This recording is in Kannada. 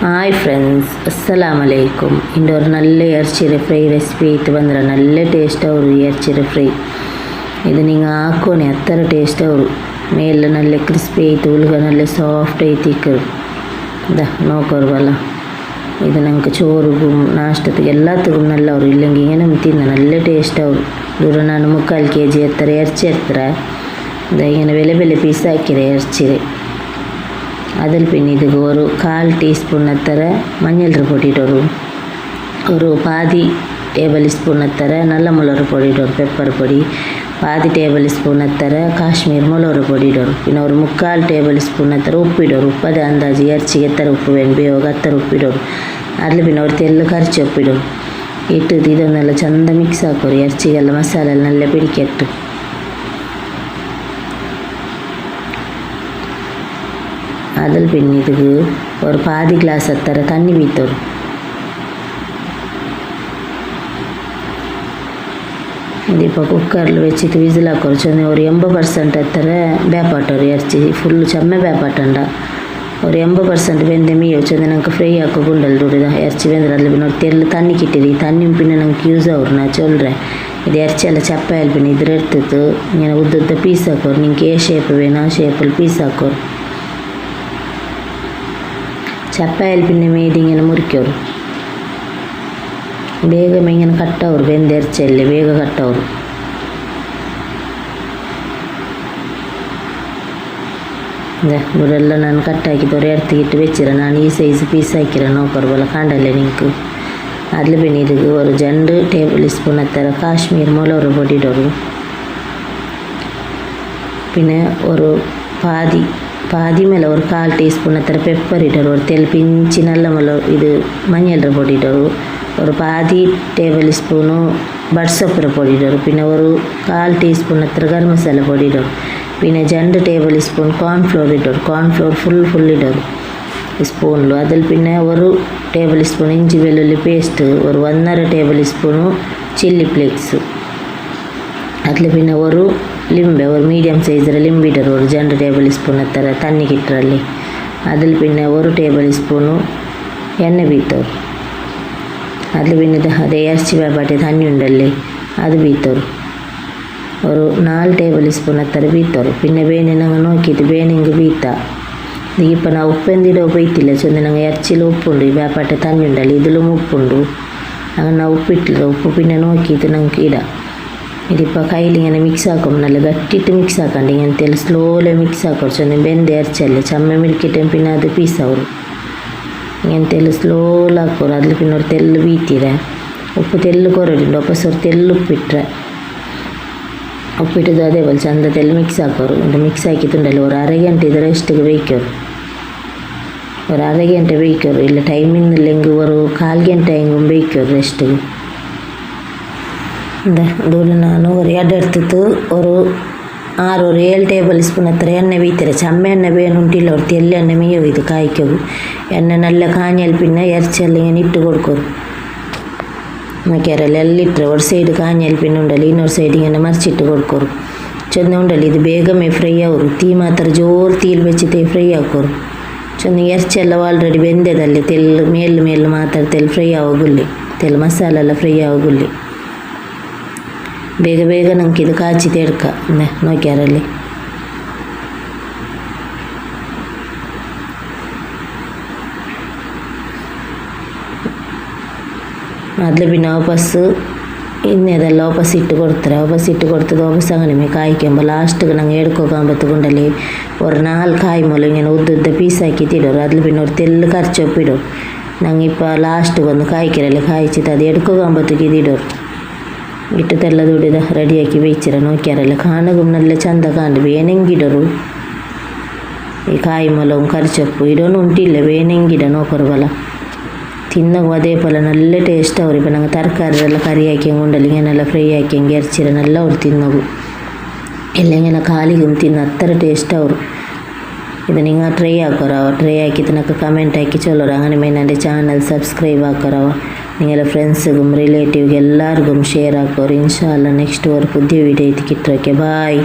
ಹಾಯ್ ಫ್ರೆಂಡ್ಸ್, ಅಸ್ಸಲಾಮ್ ಅಲೈಕುಮ್. ಇಂಡೋರು ನಲ್ಲ ಎರ್ಚಿರೆ ಫ್ರೈ ರೆಸಿಪಿ ಐತೆ ಬಂದ್ರೆ ನಲ್ಲ ಟೇಸ್ಟ್ ಅವರು ಎರ್ಚಿರೆ ಫ್ರೈ. ಇದು ನೀವು ಹಾಕೋನೆ ಹತ್ತರ ಟೇಸ್ಟ್ ಅವರು ಮೇಲೆ ನಲ್ಲ ಕ್ರಿಸ್ಪಿ ಐತೆ, ಉಲ್ಗ ನಲ್ಲ ಸಾಫ್ಟ್ ಐತೆ ಇಕ್ಕರು ನೋಕೋರ್ವಲ್ಲ. ಇದು ನಂಗೆ ಚೋರುಗು ನಾಷ್ಟಕ್ಕೆ ಎಲ್ಲತ್ತಿಗೂ ನಲ್ಲ ಅವರು ಇಲ್ಲಂಗೆ ಹಿಂಗೆ ನಮ್ಗೆ ತಿಂದ ನಲ್ಲ ಟೇಸ್ಟ್ ಅವರು. ದೂರ ನಾನು 3/4 kg ಎತ್ತರ ಎರ್ಚಿ ಎತ್ತರ ಹಿಂಗೆ ಬೆಲೆ ಬೆಲೆ ಪೀಸ್ ಹಾಕಿರೆ ಎರ್ಚಿರೆ. அதில் பின் இதுக்கு ஒரு 1/4 டீஸ்பூன் அத்தர மஞ்சள் பொடிட்டோரு, ஒரு பாதி டேபிள் ஸ்பூன் அத்தர நல்ல மிளகு பொடிட்டோரு, பெப்பர் பொடி பாதி டேபிள் ஸ்பூன் அத்தர காஷ்மீர் மிளகு பொடிட்டோரு, பின்ன ஒரு 3/4 டேபிள் ஸ்பூன் அத்தர ಉಪ್ಪಿಡೋರು. ಉಪ್ಪದ ಅಂದಾಜು ಎರ್ಚಿಗೆ ಎತ್ತರ ಉಪ್ಪು ಬೇಯೋಗ ಅತ್ತರ ಉಪ್ಪಿಡೋರು. ಅದ್ರಲ್ಲಿ ಪಿನ್ನ ಅವ್ರು ತೆಲ್ಲು ಕರ್ಚಿ ಉಪ್ಪಿಡೋರು ಇಟ್ಟು ಇದನ್ನೆಲ್ಲ ಚಂದ ಮಿಕ್ಸ್ ಹಾಕೋರು. ಎರ್ಚಿಗೆಲ್ಲ ಮಸಾಲೆ ಎಲ್ಲ ನಲ್ಲ ಪಿಡಿಕೆಟ್ಟು அதில் பின் இதுக்கு ஒரு பாதி கிளாஸ் அத்தர தண்ணி வீத்தோரு. இது இப்போ குக்கரில் வச்சுட்டு விசில் ಹಾಕೋರು. ಚಂದ ஒரு 80% ಅತ್ತರ ಬೇಪಾಟೋರು ಎರ್ಚಿ ಫುಲ್ಲು ಚೆಮ್ಮೆ ಬೇಪಾಟಂಡ. ஒரு 80% ಬೆಂದ ಮೀಯೋ ಚಂದ ನಂಗೆ ಫ್ರೈ ಹಾಕೋ ಗುಂಡಲ್ಲಿ ದುಡಿದ ಎರ್ಚಿ ಬೆಂದ್ರೆ ಅದ್ರಲ್ಲಿ ಪಿನ್ನ ஒரு ತೆಲ್ಲು தண்ணி கிட்டிರಿ. தண்ணி பின்ன ನಂಗೆ ಯೂಸ್ ಅವ್ರು ನಾ சொல்கிறேன். ಇದು ಎರ್ಚಿ ಎಲ್ಲ ಚಪ್ಪ ಪಿನ್ನ ಇದ್ರ ಇರ್ತಿತ್ತು ಇങ്ങനെ ಉದ್ದುದ್ದ ಪೀಸ್ ಹಾಕೋರು. ನಿಂಗೆ ಏ ಶೇಪ್ ವೇನೋ ಆ ಶೇಪಲ್ಲಿ ಪೀಸ್ ಹಾಕೋರು. ಚಪ್ಪಾಯಲ್ಲಿ ಪಿನ್ನ ಮೇದಿ ಇങ്ങനെ ಮುರಿಕೋರು. ಬೇಗ ಇങ്ങനെ ಕಟ್ಟವ್ರು. ಬೆಂದ ಎರ್ಚಲ್ಲಿ ಬೇಗ ಕಟ್ಟವ್ರು. ಇವರೆಲ್ಲ ನಾನು ಕಟ್ಟಾಕಿದವ್ರು ಎರ್ತಿಗಿಟ್ಟು ಬೆಚ್ಚಿರ. ನಾನು ಈ ಸೈಜ್ ಪೀಸ್ ಹಾಕಿರ ನೋಕೋರ್ಬಲ್ಲ ಕಾಂಡಲ್ಲೇ ನಿಂಕು. அதில் பின் இதுக்கு ஒரு 2 டேபிள் ஸ்பூன் அத்தர காஷ்மீர் மிளகு பொடிடோரு, பின்ன ஒரு பாதி மேலே ஒரு 1/4 டீஸ்பூன் அத்தர பெப்பர் இட்டோரு, ஒரு தெல் பிஞ்சு நல்ல மிளகு இது மஞ்சள் பொடிட்டோரு, ஒரு பாதி டேபிள் ஸ்பூனு பட்சப்புற பொடிட்டோரு, பின்ன ஒரு 1/4 டீஸ்பூன் அத்தர ಗರಂ ಮಸಾಲೆ பொடிட்டோரு, பின்ன 2 டேபிள் ஸ்பூன் கார்ன்ஃப்ளோர் இட்டோரு. கார்ன்ஃப்ளோர் ஃபுல் இட்டோரு ಸ್ಪೂನ್ಲು. ಅದ್ರಲ್ಲಿ ಪಿನ್ನ ஒரு ಟೇಬಲ್ ಸ್ಪೂನ್ ಇಂಚಿ ಬೆಳ್ಳುಳ್ಳಿ ಪೇಸ್ಟ್, ஒரு 1/2 ಟೇಬಲ್ ಸ್ಪೂನು ಚಿಲ್ಲಿ ಫ್ಲೇಕ್ಸ್. அதில் பின்ன ஒரு லிம்பை ஒரு மீடியம் சைஸில் லிம்பிடர் ஒரு 2 டேபிள் ஸ்பூன் அத்தர தண்ணி கிட்டுರಲ್ಲಿ. அதில் பின்ன ஒரு டேபிள் ஸ்பூನು ಎಣ್ಣೆ ಬೀತೋರು. அதில் பின்ன ಅದೇ ಎರ್ಚಿ ಬೇಪಾಟೆ ತಣ್ಣಿ ಉಂಡಲ್ಲಿ ಅದು ಬೀತೋರು. ஒரு 4 ಟೇಬಲ್ ಸ್ಪೂನ್ ಅತ್ತರ ಬೀತೋರು. ಪಿನ್ನ ಬೇನೆ ನಂಗೆ ನೋಕಿದ್ದು ಬೇನೆಂಗೆ ಬೀತ. இப்போ நான் உப்பெந்திட போய்த்திಲ್ಲ சொன்ன நாங்கள் எர்ச்சியில் உப்புண்டு ಈ ಬೇಪಾಟೆ ತಣ್ಣಿ ಉಂಡಲ್ಲಿ ಇದರಲ್ಲೂ ಉಪ್ಪುಂಡು. ಹಂಗೆ ನಾವು ಉಪ್ಪಿಟ್ಟಿಲ್ಲ. ಉಪ್ಪು ಪಿನ್ನ ನೋಕಿದ್ದು ನಂಗೆ ಇಡ ഇതിപ്പോൾ കയ്യിൽ ഇങ്ങനെ മിക്സ് ആക്കും. നല്ല ഗട്ടിയിട്ട് മിക്സ് ആക്കണ്ട. ഇങ്ങനത്തെ സ്ലോലി മിക്സ് ആക്കും. ചൊന്ന ಬೆಂದ ಎರ್ಚಲ್ಲಿ ಚಮ್ಮ ಮಿಡ್ಕಿಟ್ಟೆ ಪಿನ್ನ ಅದು ಪೀಸ್ ಅವರು ഇങ്ങനത്തെ സ്ലോലാക്കും. അതിൽ പിന്നെ ഒരു തെല്ല് വീത്തിരെ ഉപ്പ് തെല്ല് കുറവുണ്ട്. ഒപ്പസൊരു തെല്ല് ഉപ്പിಟ್ರೆ ಉಪ್ಪಿಟ್ಟದು അതേപോലെ ಚಂದ ತೆಲ್ಲು ಮಿಕ್ಸ್ ಹಾಕೋರು. ಇದು ಮಿಕ್ಸ್ ಹಾಕಿತ್ತುಂಡಲ್ಲಿ ஒரு ಅரை ಗಂಟೆ ಇದರ ಎಷ್ಟಿಗೆ ಬೇಯ್ಕೋರು. ஒரு ಅரை ಗಂಟೆ ಬೇಯ್ಕೋರು. ಇಲ್ಲ ಟೈಮಿನಲ್ಲಿ ಹೆಂಗೆ ஒரு 1/4 ಗಂಟೆ ಹೆಂಗೆ ಬೇಯ್ಕೋರು ರೆಸ್ಟಿಗೆ. ದೂರ ನಾನು ஒரு ಎಡೆ எடுத்துட்டு ஒரு 7 ಟೇಬಲ್ ಸ್ಪೂನ್ ಹತ್ರ ಎಣ್ಣೆ ಬೀತಾರೆ. ಚಮ್ಮ ಎಣ್ಣೆ ಬೇನುಂಟಿಲ್ಲ ಅವ್ರು ತೆಲ್ಲು ಎಣ್ಣೆ ಮೇಯವು. ಇದು ಕಾಯ್ಕೋವು ಎಣ್ಣೆ ನಲ್ಲ ಕಾഞ്ഞಲ್ಲಿ ಪಿನ್ನ ಎರ್ಚಲ್ಲಿ ಇങ്ങനെ ಇಟ್ಟು ಕೊಡ್ಕೋರು. ಮಕ್ಕೆರಲ್ಲಿ ಎಲ್ಲಿಟ್ಟರೆ ஒரு ಸೈಡ್ ಕಾഞ്ഞಲ್ಲಿ ಪಿನ್ನ ಉಂಡಲ್ಲಿ ಇನ್ನೊಂದು ಸೈಡ್ ಇങ്ങനെ ಮರ್ಚಿಟ್ಟು ಕೊಡ್ಕೋರು. ಚಂದ ಉಂಡಲ್ಲಿ ಇದು ಬೇಗಮೇ ಫ್ರೈ ಅವರು. ತೀ ಮಾತ್ರ ಜೋರು ತೀಲ್ ಬೆಚ್ಚಿತೆ ಫ್ರೈ ಹಾಕೋರು. ಚಂದ ಎರ್ಚಿ ಎಲ್ಲ ಆಲ್ರೆಡಿ ಬೆಂದದಲ್ಲಿ ತೆಲ್ಲು ಮೇಲು ಮಾತ್ರ ತೆಲ್ಲು ಫ್ರೈ ಆಗೋಗುಲ್ಲಿ. ತೆಲ್ಲು ಮಸಾಲೆ ಎಲ್ಲ ಫ್ರೈ ಆಗೋಗುಲ್ಲಿ. ಬೇಗ ನಂಗೆ ಇದು ಕಾಚಿ ತೆಡ್ಕ ನೋಕ್ಯಾರಲ್ಲಿ. അതിൽ പിന്നെ വാಪസ് ಇನ್ನೆದೆಲ್ಲ ವಾಪಸ್ ಇಟ್ಟು ಕೊಡ್ತಾರೆ. ವಾಪಸ್ ಇಟ್ಟು ಕೊಡ್ತದೆ. ವಾಪಸ್ ಅಂಗಡಿ ಕಾಯ್ಕೊಂಬ ಲಾಸ್ಟಿಗೆ ನಂಗೆ ಎಡ್ಕೋಕೊಂಬತ್ತುಕೊಂಡಲ್ಲಿ ஒரு 4 ಕಾಯಿ ಮೊಲ ಇങ്ങനെ ಉದ್ದುದ್ದ ಪೀಸ್ ಹಾಕಿ ತಿಡೋರು. അതിൽ പിന്നെ ഒരു ತೆಲ್ಲು ಕರ್ಚೊಪ್ಪಿಡೋರು. ನಂಗೆ ഇപ്പോൾ ಲಾಸ್ಟಿಗೆ ಒಂದು ಕಾಯ್ಕಿರಲ್ಲಿ ಕಾಯ್ಚಿತ್ತು ಅದು ಎಡ್ಕೋಕೊಂಬತ್ತಿಗೆ ഇതിಡೋರು. ಇಟ್ಟು ತೆಲ್ಲ ದುಡಿದ ರೆಡಿಯಾಕಿ ಬೇಯ್ಚಿರ ನೋಕ್ಯಾರಲ್ಲ. ಕಾಣಗೂ ನಲ್ಲ ಚಂದ ಕಾಂಡು ಬೇನೆಂಗಿಡರು. ಈ ಕಾಯಿ ಮೊಲವು ಕರ್ಚೊಪ್ಪು ಇಡೋನು ಉಂಟಿಲ್ಲ ಬೇನೆಂಗಿಡ ನೋಕೊರ್ಬಲ್ಲ. ತಿನ್ನಗೂ ಅದೇ ಪಲ ನಲ್ಲ ಟೇಸ್ಟ್ ಅವ್ರು. ಇಪ್ಪ ನಂಗೆ ತರಕಾರಿ ಎಲ್ಲ ಕರಿ ಹಾಕಿ ಉಂಡಲ್ಲಿ ಹಿಂಗೆಲ್ಲ ಫ್ರೈ ಹಾಕಿ ಹಿಂಗೆ ಎರ್ಚಿರ ನಲ್ಲ ಅವ್ರು ತಿನ್ನೋದು ಎಲ್ಲ ಹಿಂಗೆಲ್ಲ ಖಾಲಿಗೂ ತಿನ್ನೋ ಹತ್ತರ ಟೇಸ್ಟ್ ಅವರು. ಇದು ನಿಂಗೆ ಟ್ರೈ ಹಾಕೋರವ. ಟ್ರೈ ಹಾಕಿದ್ದು ನನಗೆ ಕಮೆಂಟ್ ಹಾಕಿ ಚಲೋರು. അങ്ങനെ എൻ്റെ ചാനൽ സബ്സ്ക്രൈബ് ആക്കറവ. നിങ്ങളുടെ ഫ്രണ്ട്സും റിലേറ്റീവ് എല്ലാവർക്കും ഷെയർ ആക്കോರು. ഇൻഷാ അല്ലാ നെക്സ്റ്റ് ഒരു പുതിയ വീഡിയോ കിട്ടും. Okay, bye.